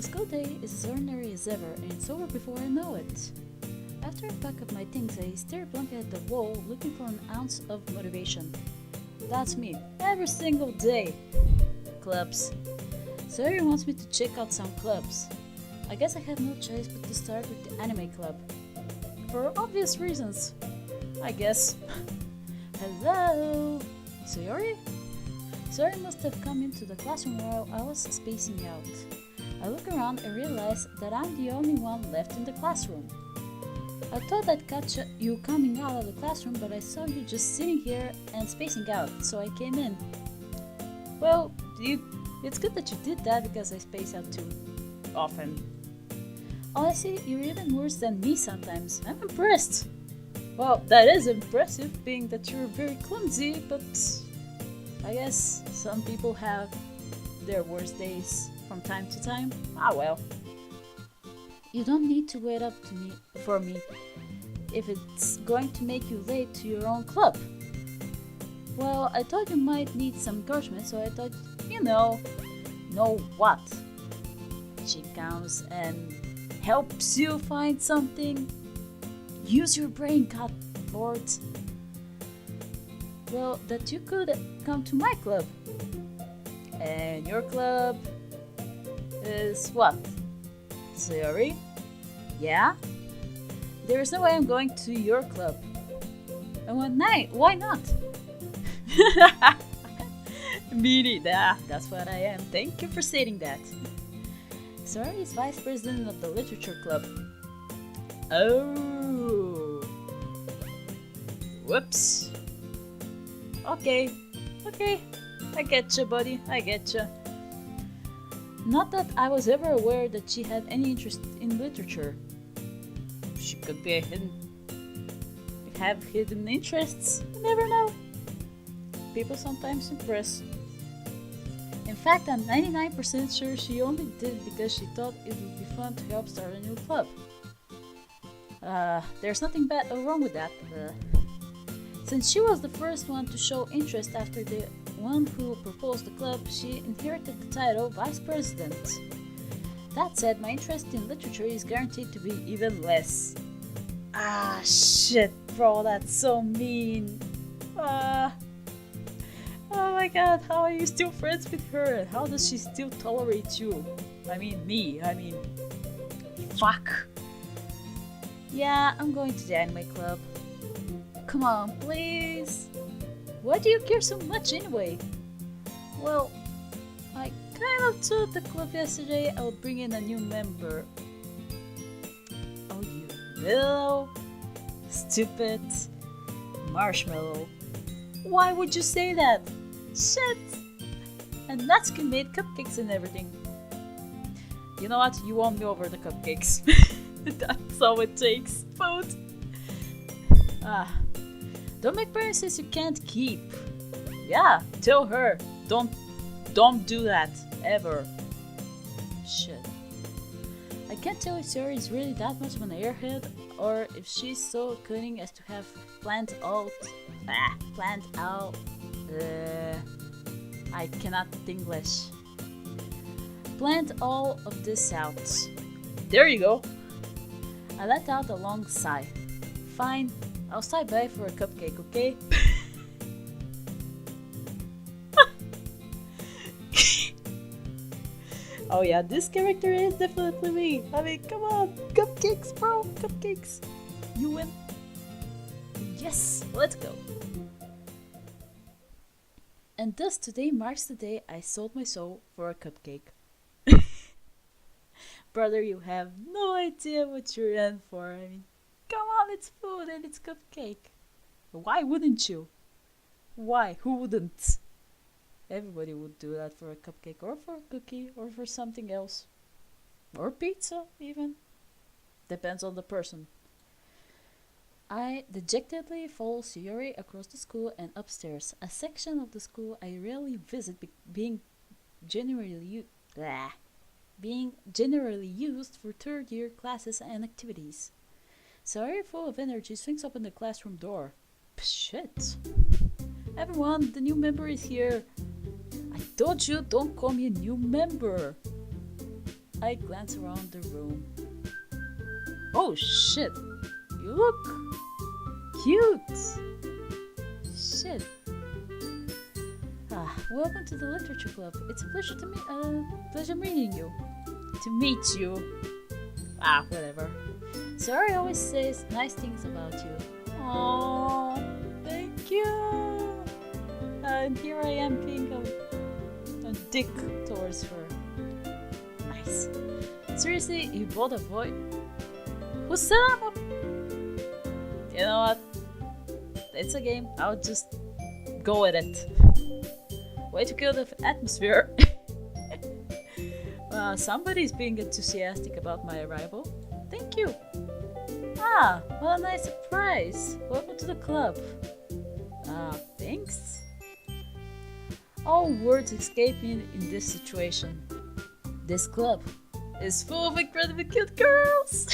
school day is as ordinary as ever, and it's over before I know it. After I pack up my things, I stare blankly at the wall, looking for an ounce of motivation. That's me, every single day. Clubs. Sayori wants me to check out some clubs. I guess I had no choice but to start with the anime club. For obvious reasons, I guess. Hello? Sayori? Sayori must have come into the classroom while I was spacing out. I look around and realize that I'm the only one left in the classroom. I thought I'd catch you coming out of the classroom, but I saw you just sitting here and spacing out, so I came in. Well, it's good that you did that because I space out too often. Oh, I see, you're even worse than me sometimes. I'm impressed. Well, that is impressive, being that you're very clumsy, but I guess some people have their worst days from time to time. Ah well. You don't need to wait up for me if it's going to make you late to your own club. Well, I thought you might need some encouragement, so I thought, know what? She comes and helps you find something. Use your brain, God Lord. Well, that you could come to my club. And your club is what? Sayori? Yeah? There's no way I'm going to your club. And one night, why not? Me neither. That's what I am. Thank you for stating that. Sayori is vice president of the literature club. Oh. Whoops. Okay. I getcha, buddy. I getcha. Not that I was ever aware that she had any interest in literature. She could have hidden interests. You never know. People sometimes impress. In fact, I'm 99% sure she only did because she thought it would be fun to help start a new club. There's nothing bad or wrong with that. Since she was the first one to show interest after the one who proposed the club, she inherited the title Vice President. That said, my interest in literature is guaranteed to be even less. Ah, shit, bro, that's so mean. Oh my god, how are you still friends with her? How does she still tolerate you? Me. Fuck. Yeah, I'm going to the anime club. Come on, please. Why do you care so much anyway? Well, I kind of told the club yesterday I would bring in a new member. Oh, you little stupid marshmallow. Why would you say that? Shit! And Natsuki made cupcakes and everything. You know what? You won me over the cupcakes. That's all it takes. Food. Don't make promises you can't keep. Yeah, tell her. Don't do that. Ever. Shit. I can't tell if Sayori is really that much of an airhead, or if she's so cunning as to have planned out. I cannot English. Planned all of this out. There you go. I let out a long sigh. Fine, I'll stop by for a cupcake, okay? Oh yeah, this character is definitely me. Come on, cupcakes, bro, cupcakes. You win. Yes, let's go. And thus today marks the day I sold my soul for a cupcake. Brother, you have no idea what you're in for. Come on, it's food and it's cupcake. Why wouldn't you? Why? Who wouldn't? Everybody would do that for a cupcake or for a cookie or for something else. Or pizza, even. Depends on the person. I dejectedly follow Sayori across the school and upstairs, a section of the school I rarely visit being generally used for third-year classes and activities. Sayori, full of energy, swings open the classroom door. Shit. Everyone, the new member is here. I told you, don't call me a new member. I glance around the room. Oh shit! You look cute! Shit. Welcome to the literature club. It's a pleasure to meeting you. To meet you. Whatever. Sayori always says nice things about you. Oh, thank you. And here I am being a dick towards her. Nice. Seriously, you bought a boy? Who said I'm a... You know what? It's a game. I'll just go with it. Way to kill the atmosphere. Somebody's being enthusiastic about my arrival. Thank you. What a nice surprise. Welcome to the club. Thanks. All words escape me in this situation. This club is full of incredibly cute girls.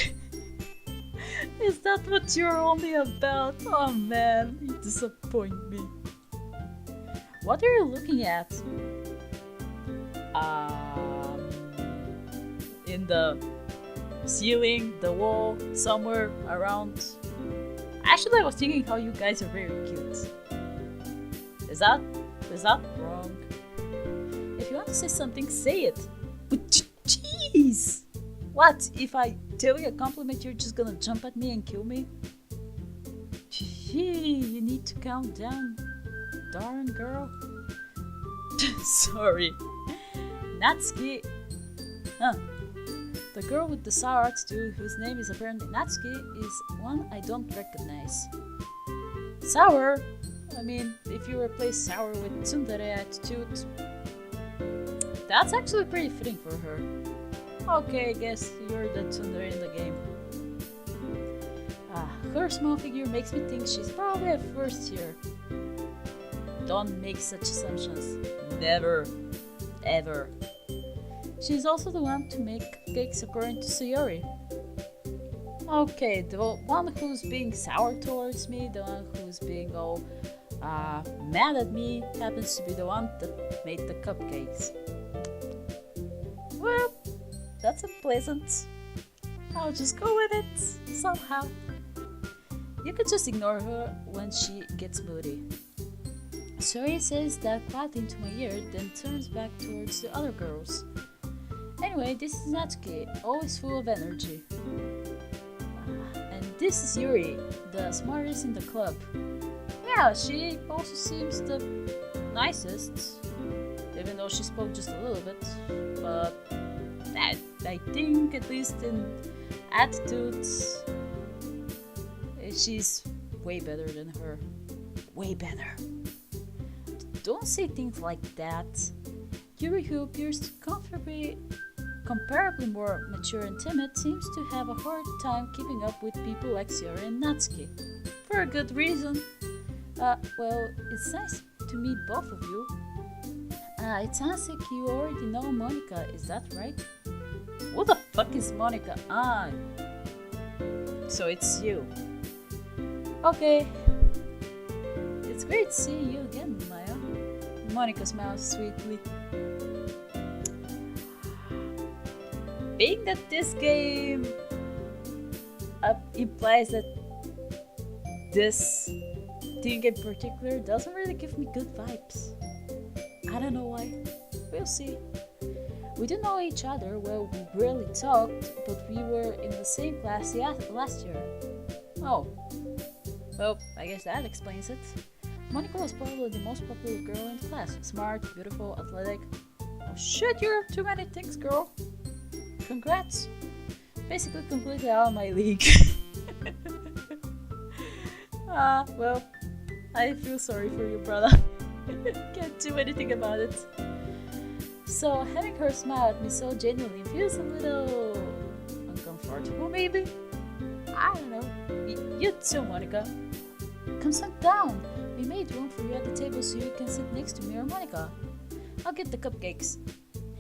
Is that what you're only about? Oh man, you disappoint me. What are you looking at? In the ceiling, the wall, somewhere around. Actually, I was thinking how you guys are very cute. Is that wrong? If you want to say something, say it. But jeez! What? If I tell you a compliment, you're just gonna jump at me and kill me? Gee, you need to calm down, darn girl. Sorry. Natsuki. The girl with the sour attitude, whose name is apparently Natsuki, is one I don't recognize. Sour? I mean, if you replace sour with tsundere attitude, that's actually pretty fitting for her. Okay, I guess you're the tsundere in the game. Her small figure makes me think she's probably a first year. Don't make such assumptions. Never. Ever. She's also the one to make cupcakes according to Sayori. Okay, the one who's being sour towards me, the one who's being all mad at me, happens to be the one that made the cupcakes. Well, that's unpleasant. I'll just go with it, somehow. You could just ignore her when she gets moody. Sayori says that quietly into my ear, then turns back towards the other girls. Anyway, this is Natsuki, always full of energy. And this is Yuri, the smartest in the club. Yeah, she also seems the nicest, even though she spoke just a little bit. But I think, at least in attitudes, she's way better than her. Way better. Don't say things like that. Yuri, who appears to comparably more mature and timid, seems to have a hard time keeping up with people like Sayori and Natsuki. For a good reason. Well, it's nice to meet both of you. It sounds like you already know Monica, is that right? What the fuck is Monica? So it's you. Okay. It's great to see you again, Maya. Monica smiles sweetly. Being that this game implies that this thing in particular doesn't really give me good vibes. I don't know why. We'll see. We do know each other. Well, we rarely talked, but we were in the same class last year. Oh. Well, I guess that explains it. Monica was probably the most popular girl in the class. Smart, beautiful, athletic. Oh shit, you're too many things, girl. Congrats. Basically completely out of my league. Well, I feel sorry for you, brother. Can't do anything about it. So, having her smile at me so genuinely feels a little uncomfortable, maybe? I don't know. You too, Monica. Come sit down. We made room for you at the table so you can sit next to me or Monica. I'll get the cupcakes.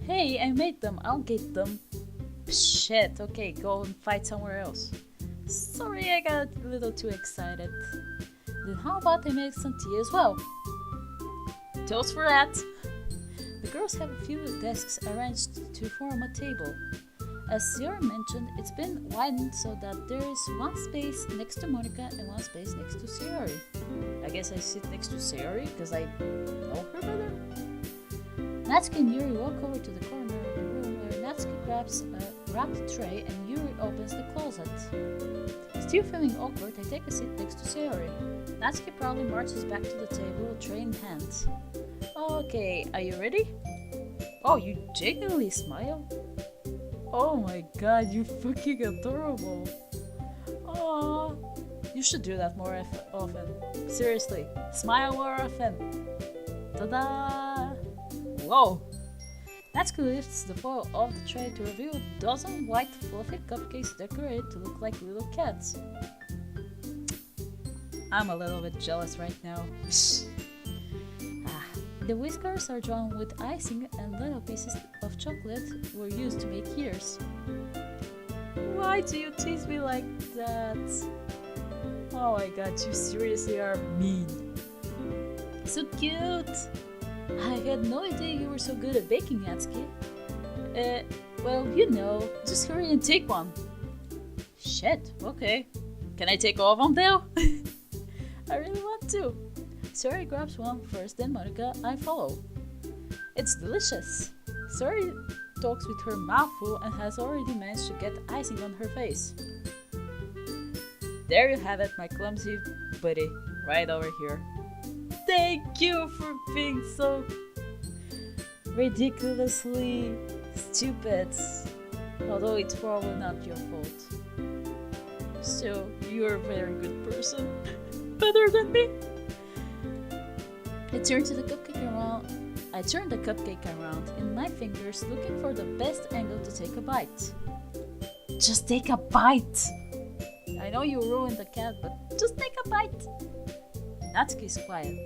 Hey, I made them. I'll get them. Shit, okay, go and fight somewhere else. Sorry, I got a little too excited. Then how about I make some tea as well? Toast for that! The girls have a few desks arranged to form a table. As Sayori mentioned, it's been widened so that there is one space next to Monica and one space next to Sayori. I guess I sit next to Sayori because I know her better. Natsuki and Yuri walk over to the corner of the room where Natsuki grabs a wrapped tray and Yuri opens the closet. Still feeling awkward, I take a seat next to Sayori. Natsuki proudly marches back to the table, tray in hand. Okay, are you ready? Oh, you genuinely smile? Oh my god, you're fucking adorable. Aww. You should do that more often. Seriously, smile more often. Ta-da! Whoa! Natsuki lifts the foil off the tray to reveal a dozen white fluffy cupcakes decorated to look like little cats. I'm a little bit jealous right now. The whiskers are drawn with icing and little pieces of chocolate were used to make ears. Why do you tease me like that? Oh my god, you seriously are mean. So cute! I had no idea you were so good at baking, Natsuki. Well, you know, just hurry and take one. Shit, okay. Can I take all of them though? I really want to. Sayori grabs one first, then Monica, I follow. It's delicious. Sayori talks with her mouth full and has already managed to get icing on her face. There you have it, my clumsy buddy, right over here. Thank you for being so ridiculously stupid. Although it's probably not your fault. So, you're a very good person. Better than me. I turned the cupcake around in my fingers, looking for the best angle to take a bite. Just take a bite! I know you ruined the cat, but just take a bite! Natsuki is quiet.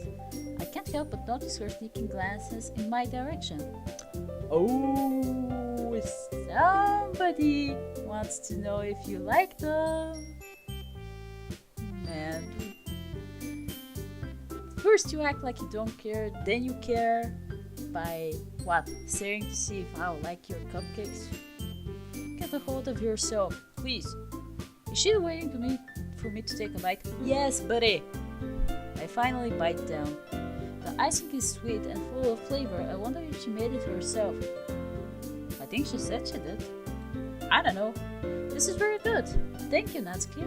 I can't help but notice her sneaking glances in my direction. Oh, somebody wants to know if you like them. Man. First you act like you don't care, then you care. By what? Staring to see if I'll like your cupcakes? Get a hold of yourself, please. Is she waiting for me to take a bite? Yes, buddy. I finally bite down. The icing is sweet and full of flavor. I wonder if she made it herself. I think she said she did. I don't know. This is very good. Thank you, Natsuki.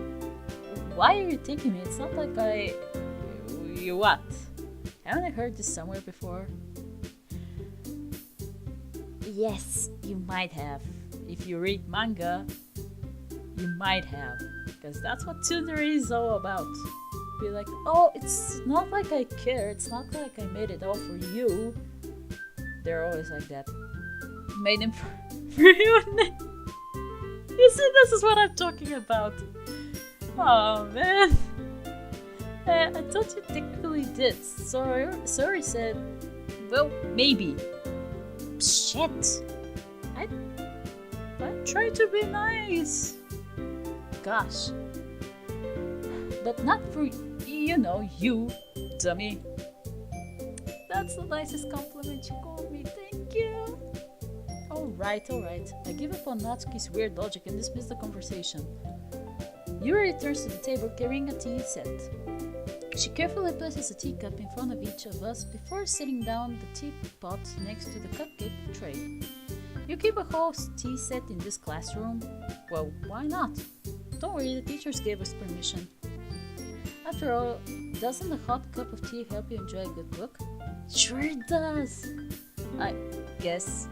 Why are you thanking me? It's not like You what? Haven't I heard this somewhere before? Yes, you might have. If you read manga, you might have. Because that's what tsundere is all about. Be like, oh, it's not like I care. It's not like I made it all for you. They're always like that. Made them for you. You see, this is what I'm talking about. Oh, man. I thought you technically did. Sorry said, well, maybe. Shit. I tried to be nice. Gosh. But not for, you, dummy. That's the nicest compliment you called me. Thank you. Alright. I give up on Natsuki's weird logic and dismiss the conversation. Yuri returns to the table carrying a tea set. She carefully places a teacup in front of each of us before sitting down the teapot next to the cupcake tray. You keep a whole tea set in this classroom? Well, why not? Don't worry, the teachers gave us permission. After all, doesn't a hot cup of tea help you enjoy a good book? Sure it does! I guess.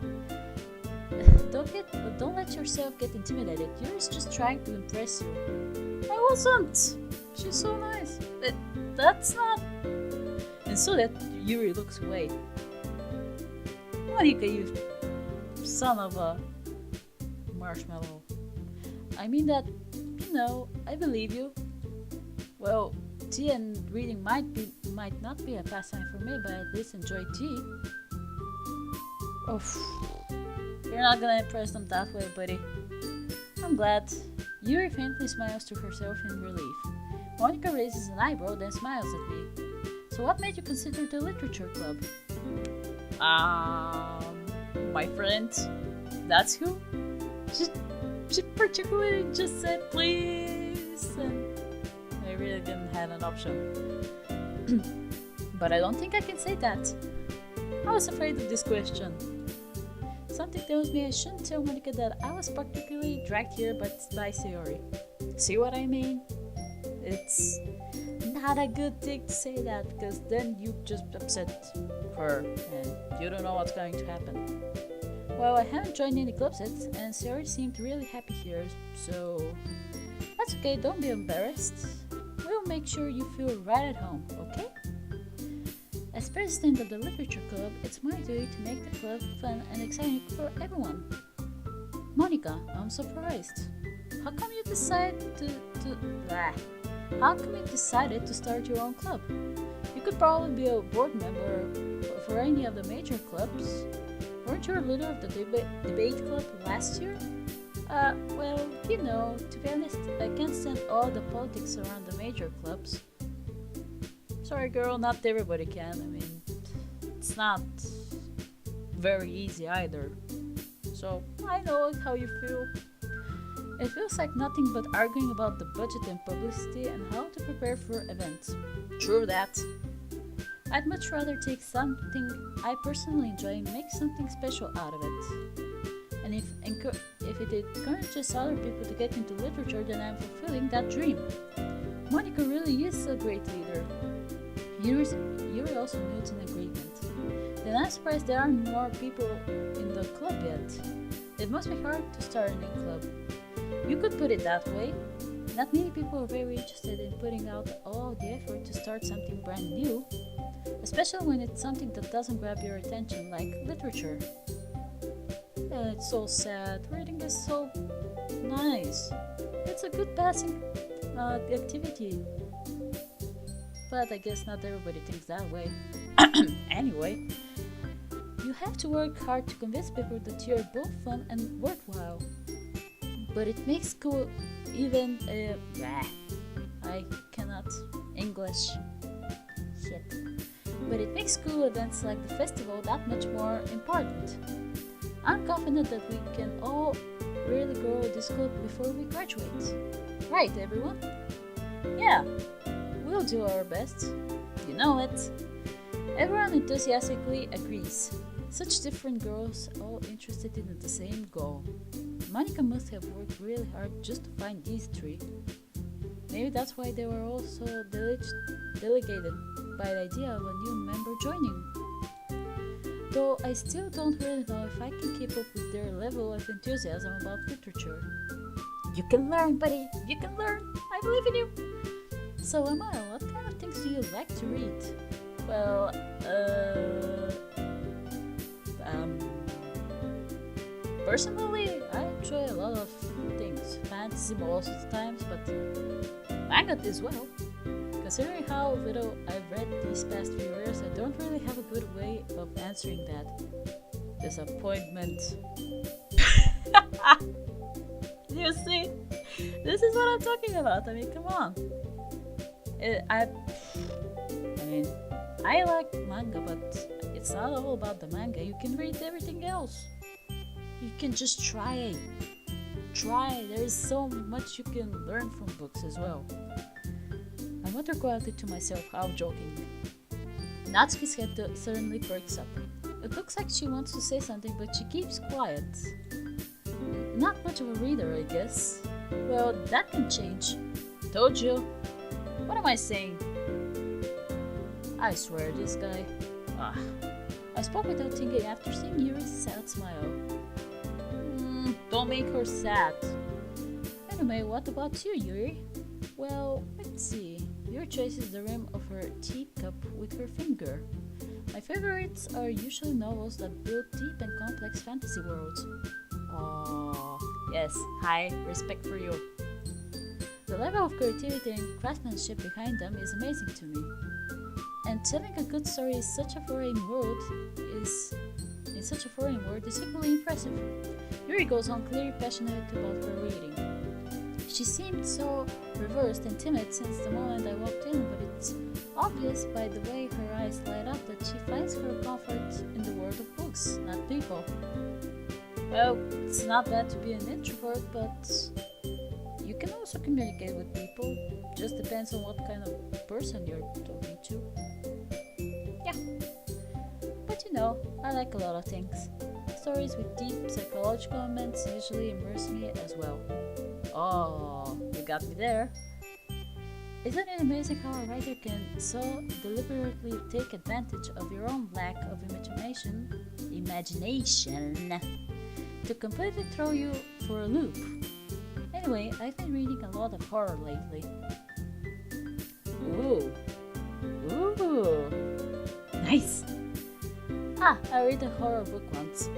Don't let yourself get intimidated. Yuri's just trying to impress you. I wasn't! She's so nice. That's not... And so that Yuri looks away. Monica, you son of a marshmallow. I mean that, I believe you. Well, tea and reading might not be a pastime for me, but I at least enjoy tea. You're not gonna impress them that way, buddy. I'm glad. Yuri faintly smiles to herself in relief. Monica raises an eyebrow, then smiles at me. So what made you consider the literature club? My friend. That's who? She, she particularly just said please, and I really didn't have an option. But I don't think I can say that. I was afraid of this question. Something tells me I shouldn't tell Monica that I was particularly dragged here by Sayori. See what I mean? It's not a good thing to say that because then you just upset her and you don't know what's going to happen. Well, I haven't joined any clubs yet and Sayori seemed really happy here, so that's okay, don't be embarrassed. We'll make sure you feel right at home, okay? As president of the literature club, it's my duty to make the club fun and exciting for everyone. Monica, I'm surprised. How come you decided How come you decided to start your own club? You could probably be a board member for any of the major clubs. Weren't you a leader of the debate club last year? Well, to be honest, I can't stand all the politics around the major clubs. Sorry girl, not everybody can. I mean, it's not very easy either. So, I know how you feel. It feels like nothing but arguing about the budget and publicity and how to prepare for events. True that. I'd much rather take something I personally enjoy and make something special out of it. And if it encourages other people to get into literature, then I'm fulfilling that dream. Monica really is a great leader. Yuri also notes an agreement. Then I'm surprised there aren't more people in the club yet. It must be hard to start a new club. You could put it that way. Not many people are very interested in putting out all the effort to start something brand new, especially when it's something that doesn't grab your attention like literature. And it's so sad. Reading is so nice. It's a good passing activity. But I guess not everybody thinks that way. Anyway, you have to work hard to convince people that you're both fun and worthwhile. But it makes school even I cannot English shit. But it makes school events like the festival that much more important. I'm confident that we can all really grow this club before we graduate. Right, everyone? Yeah, we'll do our best. You know it. Everyone enthusiastically agrees. Such different girls, all interested in the same goal. Monica must have worked really hard just to find these three. Maybe that's why they were all so delegated by the idea of a new member joining. Though I still don't really know if I can keep up with their level of enthusiasm about literature. You can learn, buddy! You can learn! I believe in you! So, Amaya, what kind of things do you like to read? Well, personally, I enjoy a lot of things. Fantasy most of the times, but manga as well. Considering how little I've read these past few years, I don't really have a good way of answering that. Disappointment. You see? This is what I'm talking about. I mean, come on. I like manga, but it's not all about the manga. You can read everything else. You can just try. There's so much you can learn from books as well. I mutter quietly to myself, half joking. Natsuki's head suddenly perks up. It looks like she wants to say something, but she keeps quiet. Not much of a reader, I guess. Well, that can change. Told you. What am I saying? I swear, this guy. I spoke without thinking after seeing Yuri's sad smile. Don't make her sad. Anyway, what about you, Yuri? Well, let's see. Your choice is the rim of her teacup with her finger. My favorites are usually novels that build deep and complex fantasy worlds. Oh, yes, high respect for you. The level of creativity and craftsmanship behind them is amazing to me. And telling a good story in such a foreign world is equally impressive. Yuri goes on clearly passionate about her reading. She seemed so reversed and timid since the moment I walked in, but it's obvious by the way her eyes light up that she finds her comfort in the world of books, not people. Well, it's not bad to be an introvert, but you can also communicate with people. Just depends on what kind of person you're talking to. Yeah. But I like a lot of things. Stories with deep psychological elements usually immerse me as well. Oh, you got me there. Isn't it amazing how a writer can so deliberately take advantage of your own lack of imagination to completely throw you for a loop? Anyway, I've been reading a lot of horror lately. Ooh. Nice! I read a horror book once.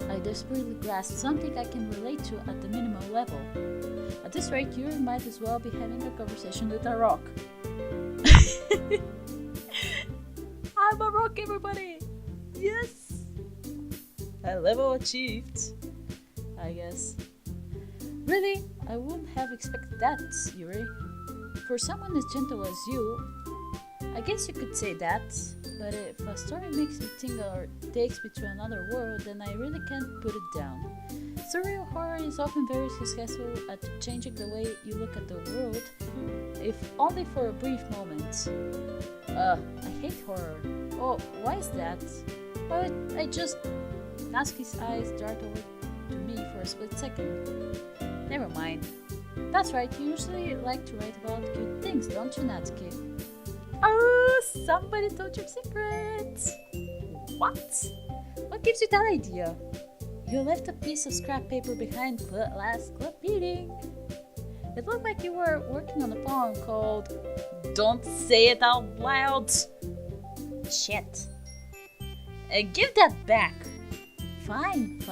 I desperately grasped something I can relate to at the minimal level. At this rate, you might as well be having a conversation with a rock. I'm a rock, everybody! Yes! A level achieved, I guess. Really, I wouldn't have expected that, Yuri. For someone as gentle as you, I guess you could say that, but if a story makes me think or takes me to another world, then I really can't put it down. Surreal horror is often very successful at changing the way you look at the world, if only for a brief moment. I hate horror. Oh, why is that? Well, Natsuki's eyes dart over to me for a split second. Never mind. That's right, you usually like to write about cute things, don't you, Natsuki? Oh, somebody told your secret! What? What gives you that idea? You left a piece of scrap paper behind last club meeting. It looked like you were working on a poem called Don't Say It Out Loud. Shit. Give that back. Fine.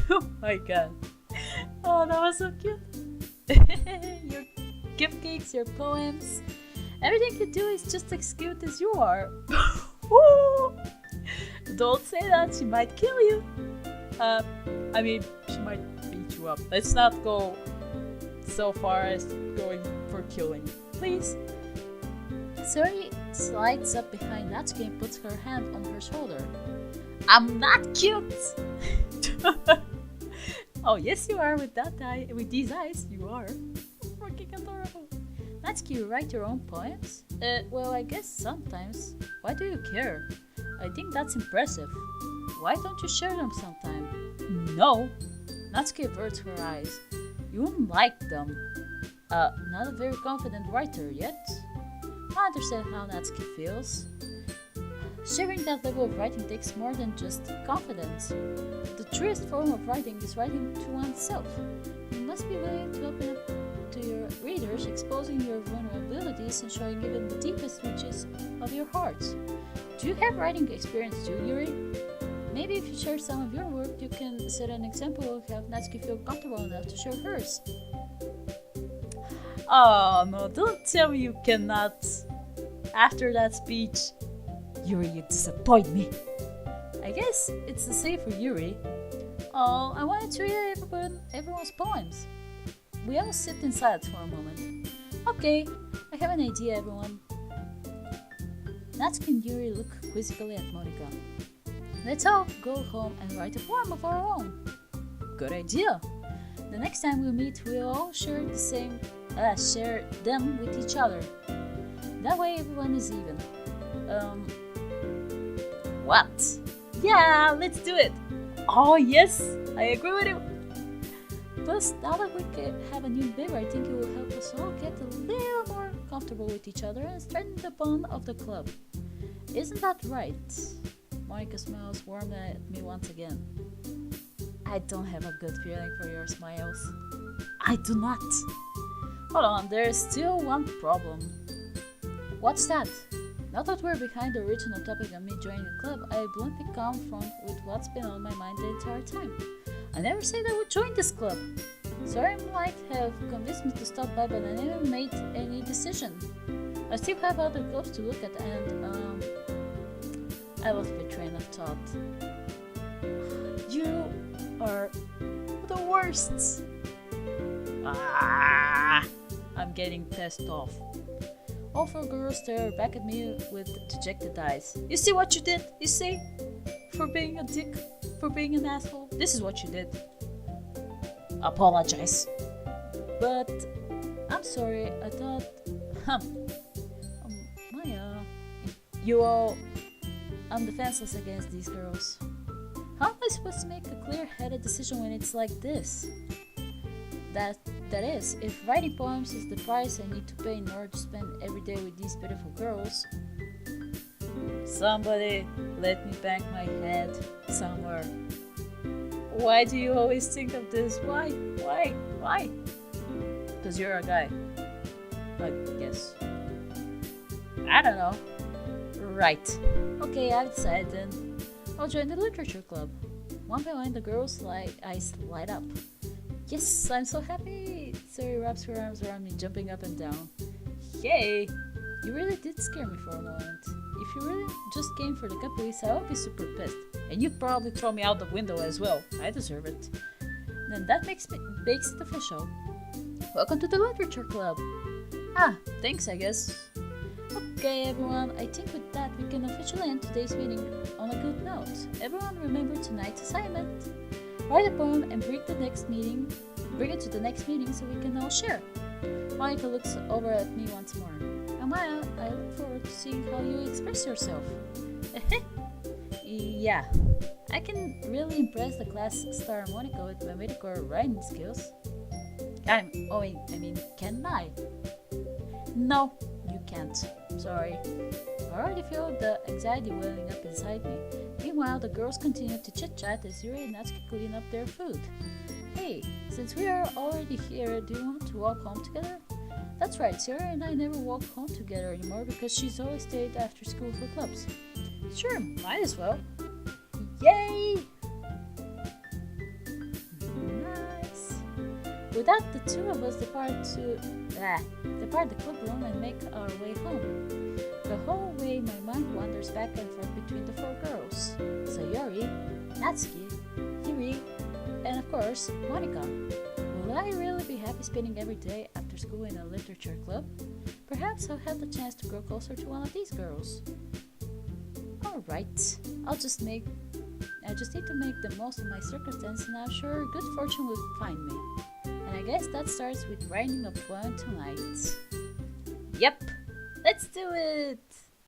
Oh my god. Oh, that was so cute. Your gift cakes, your poems. Everything you do is just as cute as you are. Don't say that, she might kill you. She might beat you up. Let's not go so far as going for killing. Please. Sayori slides up behind Natsuki and puts her hand on her shoulder. I'm not cute! Oh, yes you are with that eye. With these eyes, you are. Freaking adorable. Natsuki, you write your own poems? Well, I guess sometimes. Why do you care? I think that's impressive. Why don't you share them sometime? No. Natsuki averts her eyes. You wouldn't like them. Not a very confident writer yet. I understand how Natsuki feels. Sharing that level of writing takes more than just confidence. The truest form of writing is writing to oneself. You must be willing to open up to your readers, exposing your vulnerabilities and showing even the deepest reaches of your heart. Do you have writing experience too, Yuri? Maybe if you share some of your work, you can set an example of how Natsuki feel comfortable enough to share hers. Oh no, don't tell me you cannot. After that speech, Yuri, you disappoint me. I guess it's the same for Yuri. Oh, I wanted to read everyone's poems. We all sit in silence for a moment. Okay, I have an idea, everyone. Natsuki and Yuri look quizzically at Monika. Let's all go home and write a poem of our own. Good idea. The next time we meet, we'll all share them with each other. That way everyone is even. What? Yeah, let's do it. Oh yes, I agree with you. Plus, now that we have a new member, I think it will help us all get a little more comfortable with each other and strengthen the bond of the club. Isn't that right? Monika smiles warmly at me once again. I don't have a good feeling for your smiles. I do not. Hold on, there's still one problem. What's that? Now that we're behind the original topic of me joining a club, I bluntly confront with what's been on my mind the entire time. I never said I would join this club. Sorry, might have convinced me to stop by, but I never made any decision. I still have other clubs to look at, and I lost my train of thought. You are the worst. I'm getting pissed off. All four girls stare back at me with dejected eyes. You see what you did? You see? For being a dick. for being an asshole? This is what you did. Apologize. But I'm sorry, I thought... Maya... You all... I'm defenseless against these girls. How am I supposed to make a clear-headed decision when it's like this? That is, if writing poems is the price I need to pay in order to spend every day with these beautiful girls... Somebody let me bang my head somewhere. Why do you always think of this? Why? Because you're a guy. I guess. I don't know. Right. Okay, I've decided then. I'll join the literature club. One by one, the girls' eyes light up. Yes, I'm so happy! Sayori wraps her arms around me, jumping up and down. Yay! You really did scare me for a moment. If you really just came for the caprice, I would be super pissed. And you'd probably throw me out the window as well. I deserve it. Then that makes it official. Welcome to the literature club. Ah, thanks, I guess. Okay, everyone, I think with that we can officially end today's meeting on a good note. Everyone remember tonight's assignment. Write a poem and bring it to the next meeting so we can all share. Monica looks over at me once more. Amaya, I look forward to seeing how you express yourself. Yeah, I can really impress the class star Monica with my medical writing skills. Can I? No, you can't. Sorry. I already feel the anxiety welling up inside me. Meanwhile, the girls continue to chit-chat as Yuri and Natsuki clean up their food. Hey, since we are already here, do you want to walk home together? That's right, Sayori and I never walk home together anymore because she's always stayed after school for clubs. Sure, might as well. Yay! Nice. With that, the two of us depart the club room and make our way home. The whole way, my mind wanders back and forth between the four girls: Sayori, Natsuki, Yuri, and of course, Monica. Will I really be happy spending every day after school in a literature club? Perhaps I'll have the chance to grow closer to one of these girls. Alright, I just need to make the most of my circumstance, and I'm sure good fortune will find me. And I guess that starts with writing a poem tonight. Yep, let's do it!